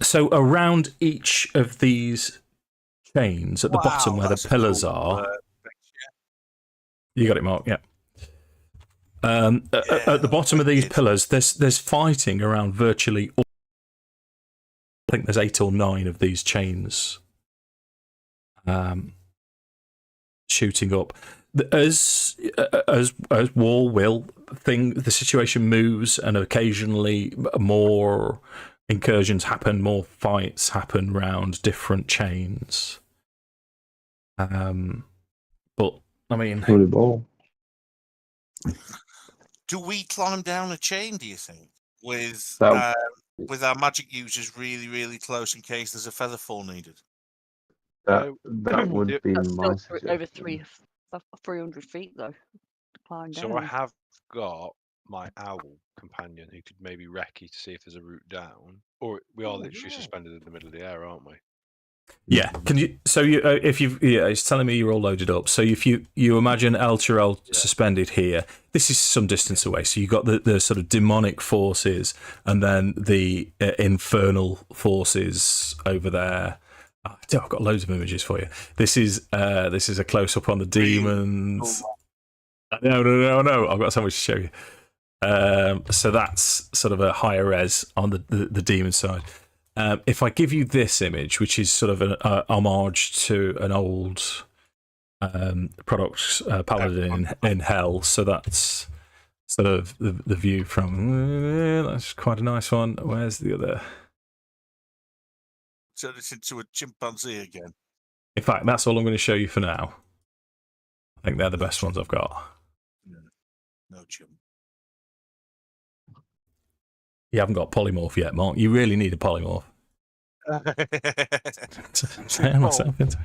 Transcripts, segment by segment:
So around each of these chains at the bottom where the pillars are. You got it, Mark. Yeah. At the bottom of these pillars, there's fighting around virtually all. I think there's 8 or 9 of these chains shooting up. As war will, the situation moves, and occasionally more incursions happen, more fights happen round different chains. But I mean, do we climb down a chain? Do you think with our magic users really, really close in case there's a feather fall needed? That would be my suggestion. Over 300 feet though. To climb down. So I have got my owl companion who could maybe recce to see if there's a route down, or we are literally suspended in the middle of the air, aren't we? Yeah. Can you? So you, if you, it's telling me you're all loaded up. So if you imagine El Chirel suspended here, this is some distance away. So you got the sort of demonic forces, and then the infernal forces over there. Oh, I've got loads of images for you. This is a close up on the demons. No. I've got so much to show you. So that's sort of a higher res on the demon side. If I give you this image, which is sort of an homage to an old product, Paladin in Hell, so that's sort of the view from. That's quite a nice one. Where's the other? Turn it into a chimpanzee again. In fact, that's all I'm going to show you for now. I think they're the best ones I've got. No chimp. You haven't got polymorph yet, Mark. You really need a polymorph. Turn myself into.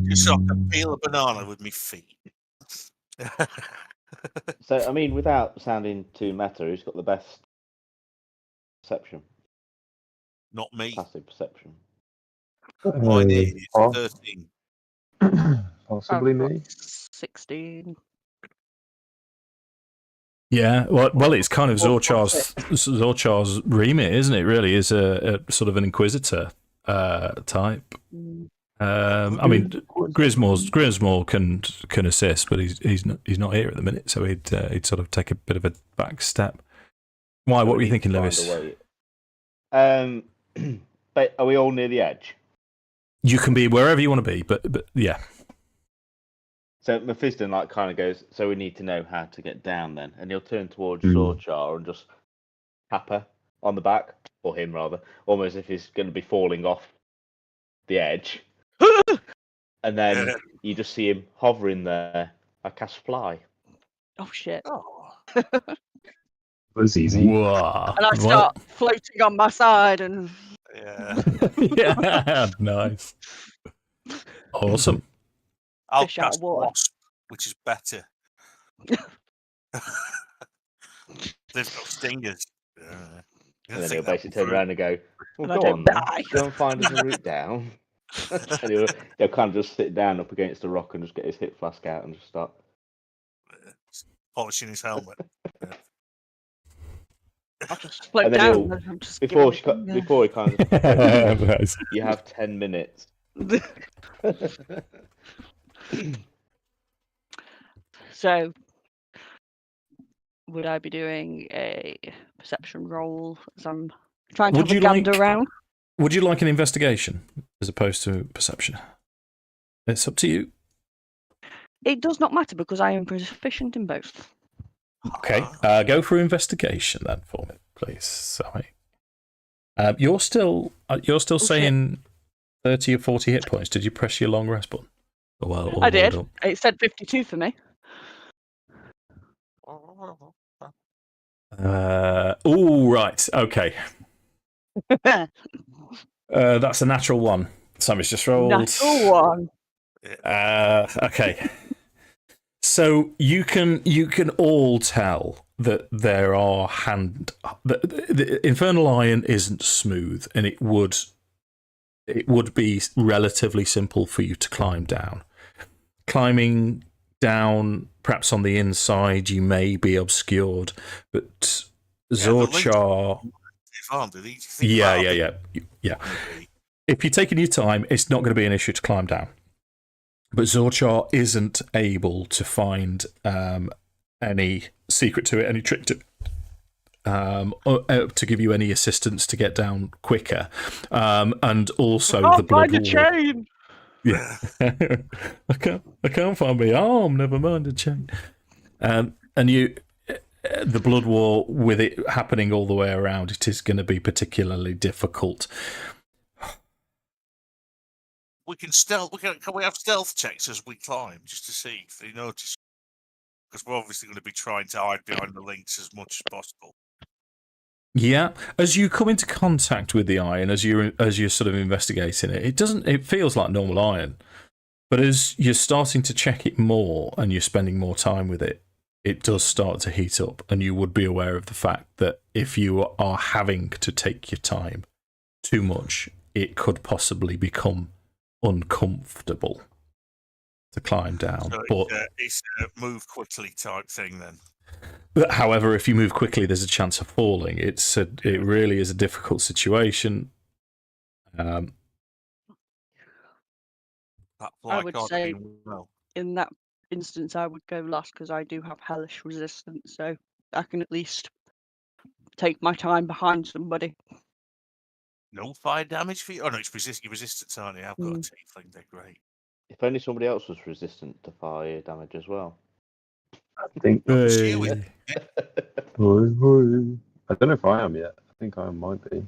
Just so I can peel a banana with my feet. So, I mean, without sounding too meta, who's got the best perception? Not me. Passive perception. Mine is 13. Possibly me. 16. Yeah, well, it's kind of Zorchar's remit, isn't it? Really, is a sort of an inquisitor type. I mean, Grismore can assist, but he's not here at the minute, so he'd sort of take a bit of a back step. Why? What were you thinking, Lewis? But are we all near the edge? You can be wherever you want to be, but yeah. So Mephiston kind of goes, so we need to know how to get down then. And he'll turn towards Zorchar and just tap her on the back, or him rather, almost if he's going to be falling off the edge. And then you just see him hovering there. I cast fly. Oh shit. It was easy. Whoa. And I start floating on my side and... Yeah, nice. Awesome. I'll Fish out cast of water. wasp, which is better. They've got stingers. And then he'll basically turn around and go, well, And I go don't on then. die. Go and find us a route down. And he'll kind of just sit down up against the rock and just get his hip flask out and just start polishing his helmet. I'll just float And then down. And I'm just before giving he kind of Nice. you have 10 minutes. So, would I be doing a perception roll as I'm trying to Would have a you gander like- around? Would you like an investigation as opposed to perception? It's up to you. It does not matter because I am proficient in both. Okay, go for investigation then for me, please. Sorry. You're still saying 30 or 40 hit points. Did you press your long rest button? I did. It said 52 for me. Right. Okay. That's a natural one. Sammy's just rolled. Natural one. Okay. So you can all tell that there are the Infernal Iron isn't smooth, and it would be relatively simple for you to climb down. Climbing down, perhaps on the inside, you may be obscured, but Zorchar. Yeah. If you're taking your time, it's not going to be an issue to climb down. But Zorchar isn't able to find any secret to it, any trick to give you any assistance to get down quicker. And also the blood find a chain. Yeah. I can't find my arm, never mind a chain. And the blood war, with it happening all the way around, it is going to be particularly difficult. We can stealth. Can we have stealth checks as we climb, just to see if they notice? Because we're obviously going to be trying to hide behind the links as much as possible. Yeah, as you come into contact with the iron, as you're sort of investigating it, it feels like normal iron, but as you're starting to check it more and you're spending more time with it, it does start to heat up, and you would be aware of the fact that if you are having to take your time too much, it could possibly become uncomfortable to climb down. So but it's a move quickly type thing then. But however, if you move quickly, there's a chance of falling. It really is a difficult situation. I would say in that instance, I would go last because I do have hellish resistance, so I can at least take my time behind somebody. No fire damage for you? Oh no, it's resistance, aren't you? I've got a tiefling, they're great. If only somebody else was resistant to fire damage as well. I think. I don't know if I am yet. I think I might be.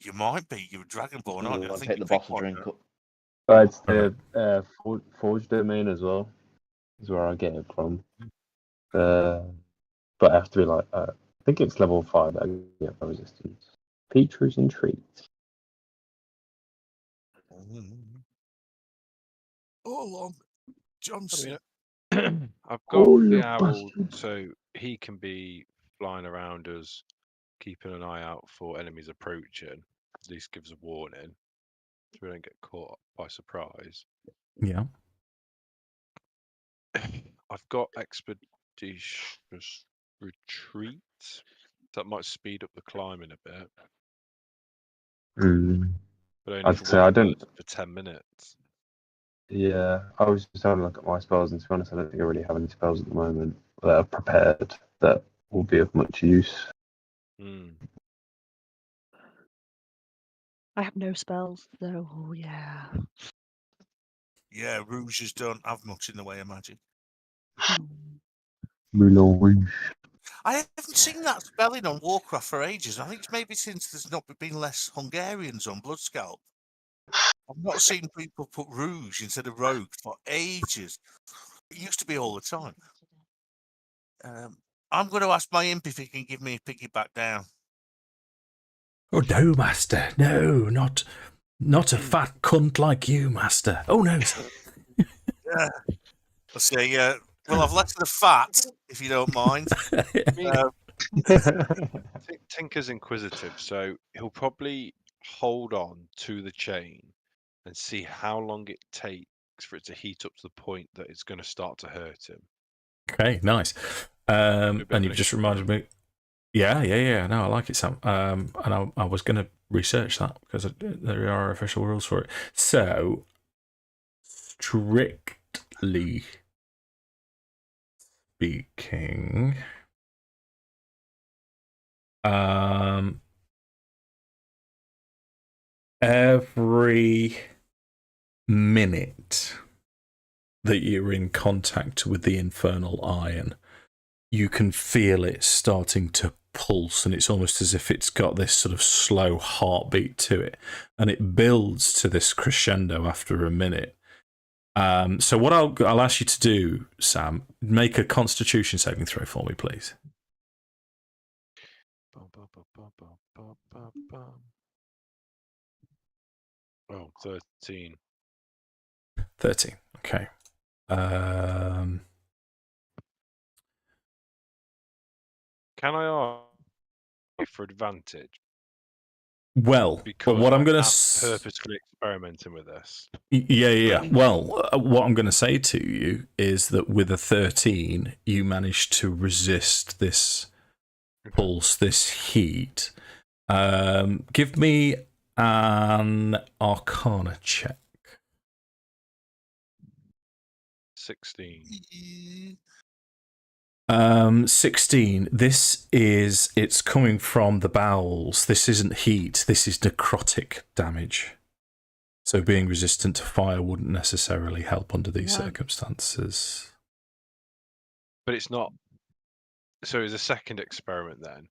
You might be. You're a dragonborn, aren't you? I'll take the boss a drink up. It's the Forge domain as well. Is where I get it from. But I have to be like, I think it's level 5 that I get my resistance. Features and treats. Oh, long Johnson. I've got the owl, so he can be flying around us, keeping an eye out for enemies approaching. At least gives a warning, so we don't get caught by surprise. Yeah. I've got expeditious retreat. That might speed up the climbing a bit. But only for 10 minutes. Yeah, I was just having a look at my spells, and to be honest, I don't think I really have any spells at the moment that are prepared that will be of much use. I have no spells, though. Oh, yeah. Yeah, rouges don't have much in the way of magic. Moulin Rouge. I haven't seen that spelling on Warcraft for ages. I think it's maybe since there's not been less Hungarians on Bloodscalp. I've not seen people put rouge instead of rogue for ages. It used to be all the time. I'm going to ask my imp if he can give me a piggyback down. Oh no, master! No, not a fat cunt like you, master. Oh no. Yeah. Let's see. Well, I've less of the fat, if you don't mind. Tinker's inquisitive, so he'll probably hold on to the chain and see how long it takes for it to heat up to the point that it's going to start to hurt him. Okay, nice. And you've just reminded me. Yeah. No, I like it, Sam. And I was going to research that because there are official rules for it. So, strictly speaking, every minute that you're in contact with the infernal iron, you can feel it starting to pulse, and it's almost as if it's got this sort of slow heartbeat to it, and it builds to this crescendo after a minute. So what I'll ask you to do, Sam, make a Constitution saving throw for me, please. Oh, 13. 13. Okay. Can I ask for advantage? Well, because what I'm going I'm to purposefully experimenting with this. Yeah. Well, what I'm going to say to you is that with a 13, you managed to resist this pulse, this heat. Give me an Arcana check. 16. 16. It's coming from the bowels. This isn't heat. This is necrotic damage. So being resistant to fire wouldn't necessarily help under these circumstances. But it's not. So as a second experiment, then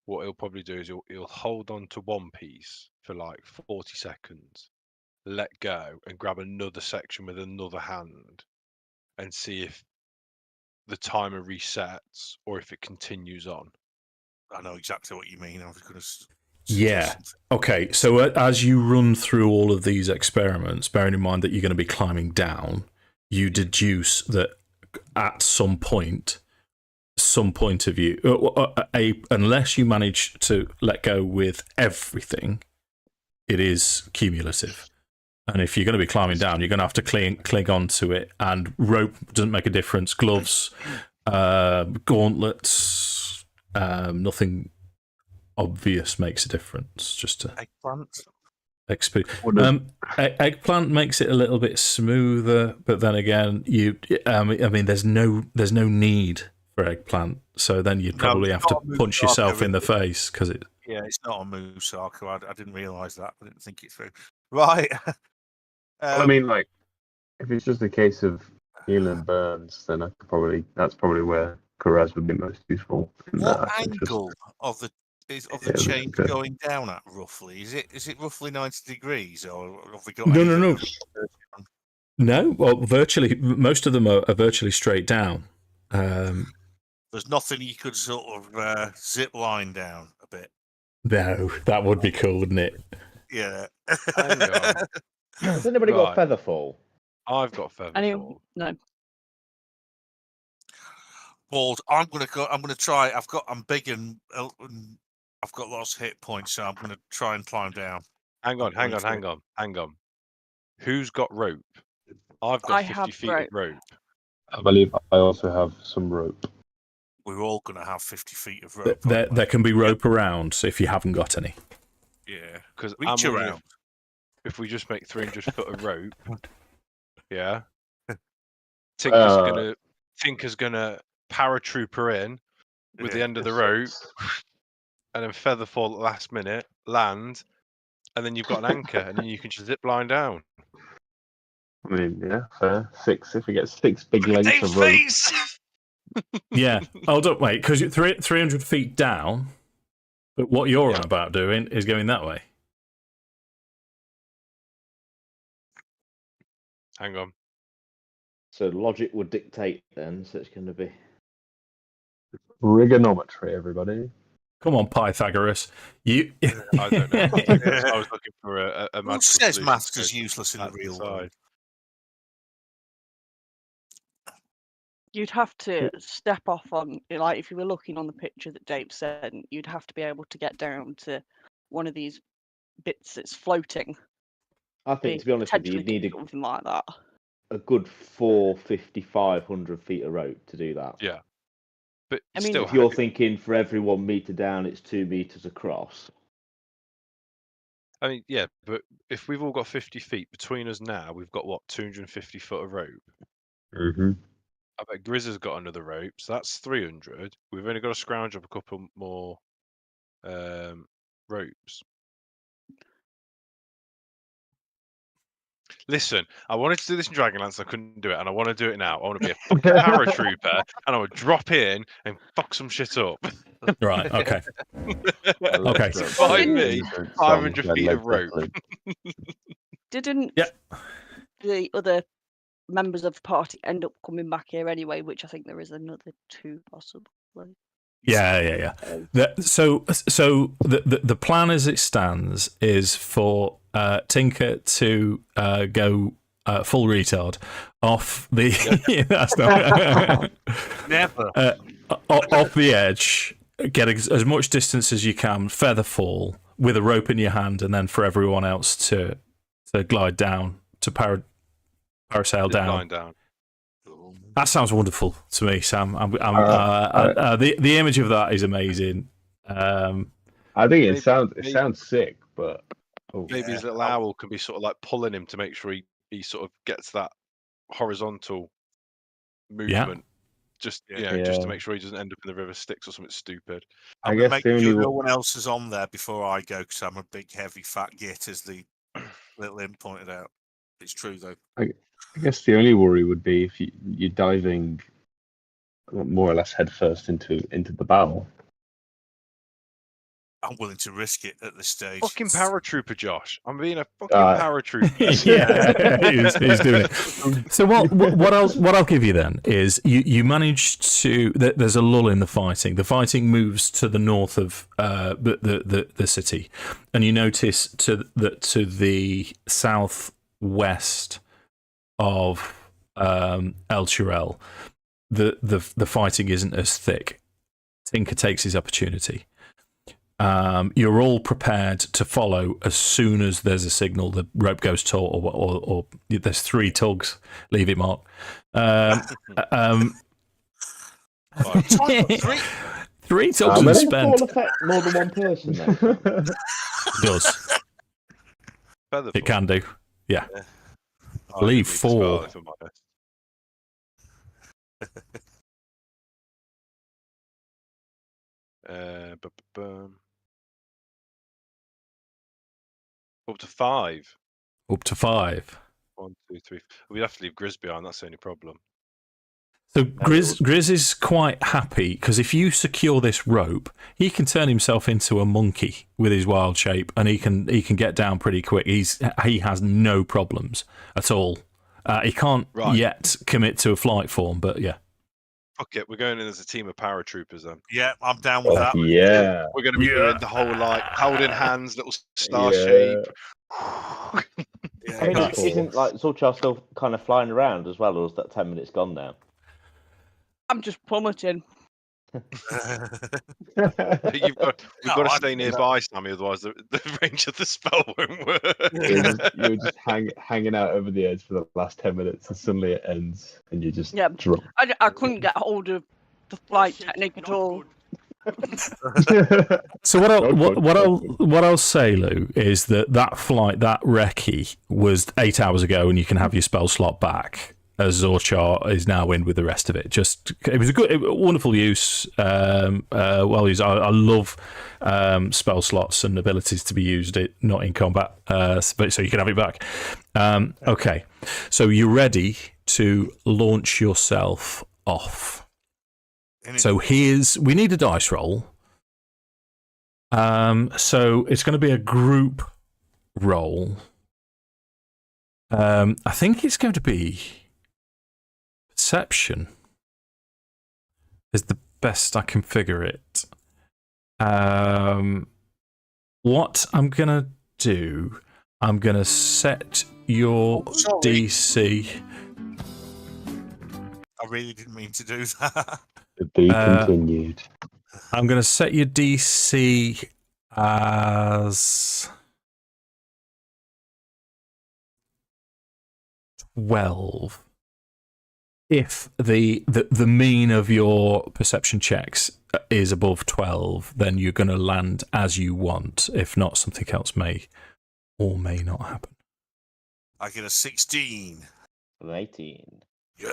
what he'll probably do is he'll hold on to one piece for like 40 seconds, let go, and grab another section with another hand, and see if the timer resets or if it continues on. I know exactly what you mean. I was going to. Yeah. Okay. So as you run through all of these experiments, bearing in mind that you're going to be climbing down, you deduce that at some point of you, unless you manage to let go with everything, it is cumulative. And if you're going to be climbing down, you're going to have to cling onto it. And rope doesn't make a difference. Gloves, gauntlets, nothing obvious makes a difference. Just to eggplant. Eggplant makes it a little bit smoother, but then again, there's no need for eggplant. So then you'd probably have to punch yourself in the face because it. Yeah, it's not a Musaka. I didn't realise that. I didn't think it through. Right. I mean, like, if it's just a case of healing burns, then that's probably where Karaz would be most useful. What angle of the chain going down at roughly? Is it roughly 90 degrees, or have we got? No. No, well, virtually most of them are virtually straight down. There's nothing you could sort of zip line down a bit. No, that would be cool, wouldn't it? Yeah. Has anybody got Featherfall? I've got Featherfall. No. Bald. I'm gonna try. I'm big and I've got lots of hit points, so I'm gonna try and climb down. Hang on. Who's got rope? I've got 50 feet of rope. I believe I also have some rope. We're all gonna have 50 feet of rope. There can be rope around if you haven't got any. Yeah, because reach around. If we just make 300 foot of rope, yeah, Tinker's gonna paratrooper in with the end of the rope, and then Featherfall at the last minute, land, and then you've got an anchor, and then you can just zip line down. I mean, yeah, fair. If we get 6 big lengths of rope. Yeah. Hold up, wait, because you're 300 feet down, but what you're on about doing is going that way. Hang on. So logic would dictate then, so it's going to be... Trigonometry, everybody. Come on, Pythagoras. I don't know. I was looking for a Who magical says solution maths is useless in the real world? You'd have to step off on, like, if you were looking on the picture that Dave sent, you'd have to be able to get down to one of these bits that's floating. I think, to be honest with you, you'd need something like that. A good 450-500 feet of rope to do that. Yeah. But I mean, if you're thinking for every 1 meter down, it's 2 meters across. I mean, yeah, but if we've all got 50 feet between us now, we've got, 250 foot of rope? Mm-hmm. I bet Grizz has got another rope, so that's 300. We've only got to scrounge up a couple more ropes. Listen, I wanted to do this in Dragonlance, I couldn't do it, and I want to do it now. I want to be a fucking paratrooper, and I would drop in and fuck some shit up. Right, okay. Okay. Behind me, 500 feet of rope. Didn't the other members of the party end up coming back here anyway, which I think there is another 2 possibly. Yeah. So the plan as it stands is for Tinker to go full retard off the that's not, never off the edge, get as much distance as you can, feather fall with a rope in your hand, and then for everyone else to glide down, to parasail down. That sounds wonderful to me, Sam. The image of that is amazing. I think it sounds sick, but maybe his little owl can be sort of like pulling him to make sure he sort of gets that horizontal movement. Just just to make sure he doesn't end up in the river Styx or something stupid. I'm going to make sure no one else is on there before I go, because I'm a big, heavy, fat git, as the little imp pointed out. It's true, though. I guess the only worry would be if you're diving more or less headfirst into the battle. I'm willing to risk it at this stage. Fucking paratrooper, Josh. I'm being a fucking paratrooper. he's doing it. So what I'll give you then is you managed to. There's a lull in the fighting. The fighting moves to the north of the city, and you notice to the southwest of El Chirel, the fighting isn't as thick. Tinker takes his opportunity. You're all prepared to follow as soon as there's a signal. The rope goes taut, or there's 3 tugs. Leave it, Mark. 3 tugs and spent. Affect more than one person. Then. It does. It can do. Yeah. Leave 4. Up to 5. Up to 5. 1, 2, 3. We'd have to leave Grizz behind. That's the only problem. So Grizz is quite happy because if you secure this rope, he can turn himself into a monkey with his wild shape, and he can get down pretty quick. He has no problems at all. He can't yet commit to a flight form, but yeah. Fuck it, we're going in as a team of paratroopers then. Yeah, I'm down with that. Yeah. We're going to be doing the whole, like, holding hands, little star shape. I mean, isn't like Zorchar still kind of flying around as well, or is that 10 minutes gone now? I'm just plummeting. You've got to stay nearby, Sammy, otherwise the range of the spell won't work. You're just hanging out over the edge for the last 10 minutes, and suddenly it ends, and you just drop. I couldn't get hold of the flight technique at all. So what I'll say, Lou, is that flight, that recce, was 8 hours ago, and you can have your spell slot back, as Zorchar is now in with the rest of it. It was a wonderful use. Well used. I love spell slots and abilities to be used, not in combat, but so you can have it back. Okay, so you're ready to launch yourself off. So we need a dice roll. So it's going to be a group roll. I think it's going to be perception is the best I can figure it. What I'm going to do, I'm going to set your DC. I really didn't mean to do that. To be continued. I'm going to set your DC as 12. If the mean of your perception checks is above 12, then you're going to land as you want. If not, something else may or may not happen. I get a 16. An 18. Yeah.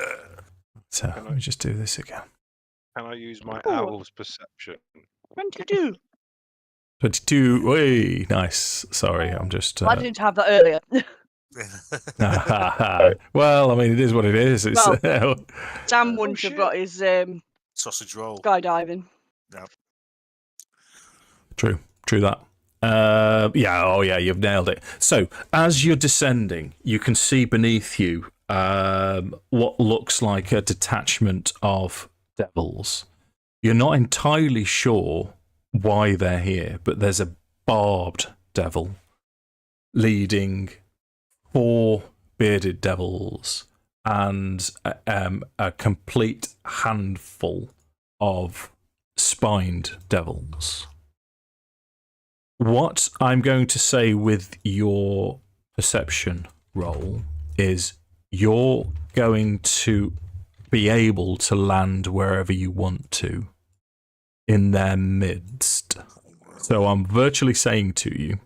So let me just do this again. Can I use my owl's perception? 22. 22. Way nice. Sorry, I'm just. I didn't have that earlier. Well, I mean, it is what it is. It's, Sam wouldn't have got his sausage roll. Skydiving. No. True that. Yeah, you've nailed it. So, as you're descending, you can see beneath you what looks like a detachment of devils. You're not entirely sure why they're here, but there's a barbed devil leading 4 bearded devils and a complete handful of spined devils. What I'm going to say with your perception roll is you're going to be able to land wherever you want to in their midst. So I'm virtually saying to you